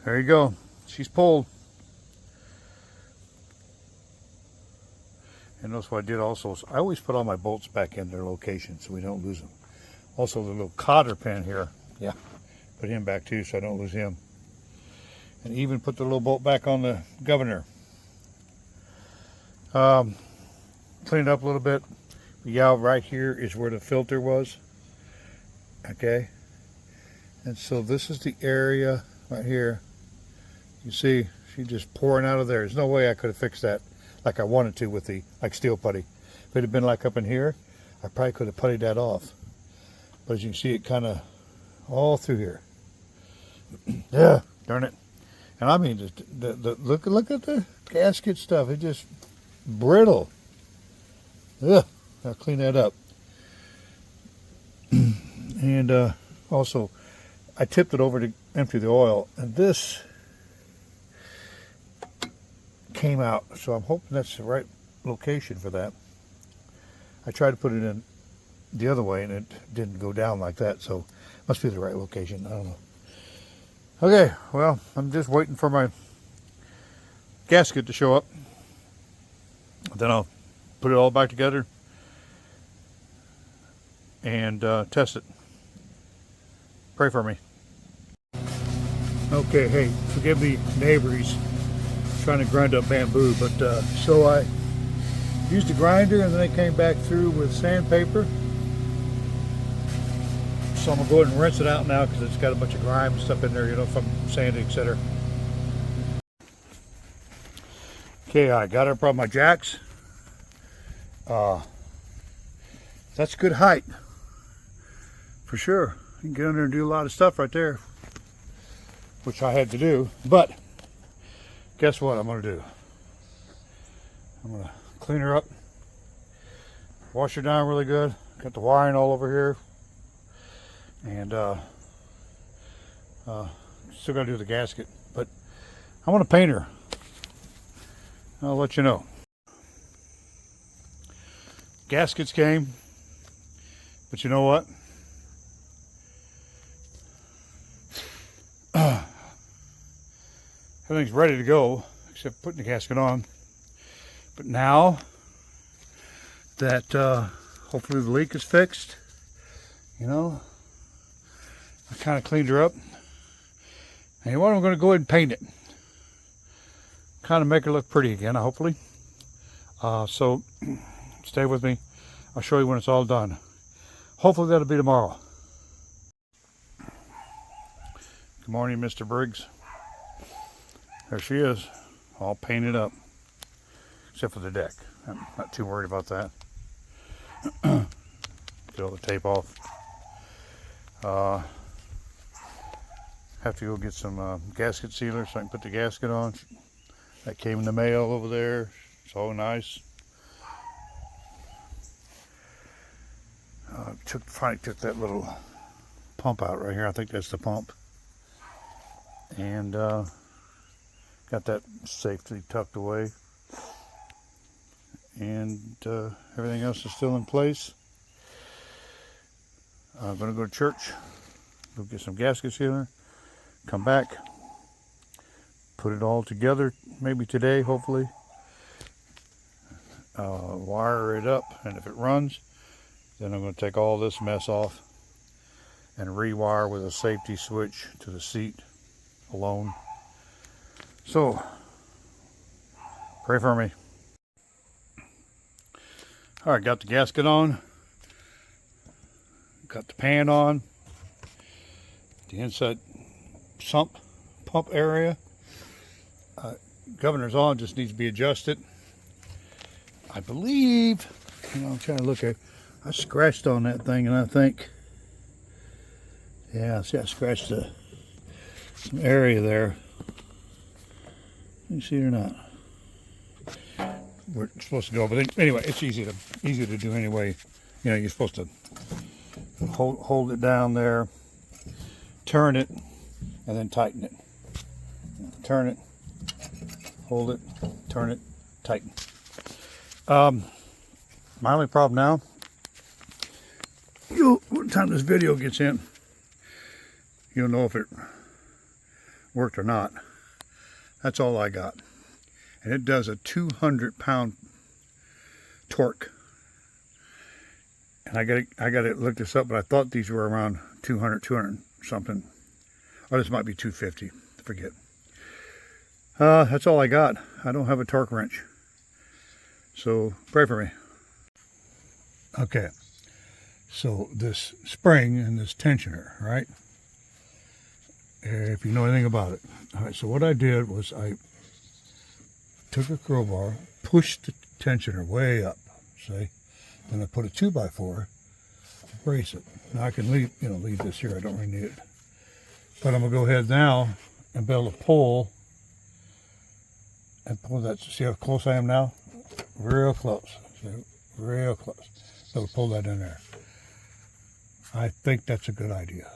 There you go. She's pulled. And notice what I did also is I always put all my bolts back in their location so we don't lose them. Also the little cotter pin here. Yeah. Put him back too so I don't lose him. And even put the little bolt back on the governor. Clean it up a little bit. Yeah, right here is where the filter was. Okay. And so this is the area right here. You see, she's just pouring out of there. There's no way I could have fixed that like I wanted to with the steel putty. If it had been like up in here, I probably could have puttied that off. But as you can see, it kind of all through here. Yeah, darn it. And I mean, look at the gasket stuff. It's just brittle. Ugh, I'll clean that up. And also, I tipped it over to empty the oil, and this came out, so I'm hoping that's the right location for that. I tried to put it in the other way and it didn't go down like that, so it must be the right location. I don't know. Okay, well, I'm just waiting for my gasket to show up. Then I'll put it all back together and test it. Pray for me. Okay, hey, forgive the neighbors trying to grind up bamboo, but so I used a grinder and then I came back through with sandpaper. So I'm gonna go ahead and rinse it out now because it's got a bunch of grime and stuff in there, you know, from sanding, etc. Okay, I got her from my jacks. That's good height for sure. You can get under and do a lot of stuff right there, which I had to do, but guess what I'm going to do? I'm going to clean her up, wash her down really good, got the wiring all over here, and still got to do the gasket, but I want to paint her. I'll let you know. Gaskets came, but you know what? Everything's ready to go except putting the gasket on. But now that hopefully the leak is fixed, you know, I kind of cleaned her up. And you know what? I'm going to go ahead and paint it. Kind of make her look pretty again, hopefully. So stay with me. I'll show you when it's all done. Hopefully that'll be tomorrow. Good morning, Mr. Briggs. There she is, all painted up, except for the deck. I'm not too worried about that. Get all the tape off. Have to go get some gasket sealer so I can put the gasket on. That came in the mail over there. It's all nice. Finally took that little pump out right here. I think that's the pump. And got that safely tucked away, and everything else is still in place. I'm going to go to church, go get some gasket sealer, come back, put it all together, maybe today, hopefully. Wire it up, and if it runs, then I'm going to take all this mess off and rewire with a safety switch to the seat alone. So, pray for me. All right, got the gasket on. Got the pan on. The inside sump pump area. Governor's on, just needs to be adjusted. I believe, you know, I'm trying to look at, I scratched on that thing and I think, yeah, see I scratched some area there. You see it or not? Where it's supposed to go, but anyway, it's easy to do anyway. You know, you're supposed to hold it down there, turn it, and then tighten it. Turn it, hold it, turn it, tighten. My only problem now, what time this video gets in, you'll know if it worked or not. That's all I got. And it does a 200-pound torque. And I got to look this up, but I thought these were around 200 something. Or this might be 250, I forget. That's all I got. I don't have a torque wrench. So pray for me. Okay. So this spring and this tensioner, right? If you know anything about it. All right, so what I did was I took a crowbar, pushed the tensioner way up, see? Then I put a 2x4, brace it. Now I can leave this here. I don't really need it. But I'm gonna go ahead now and be able to pull that. See how close I am now? Real close. See? Real close. So pull that in there. I think that's a good idea.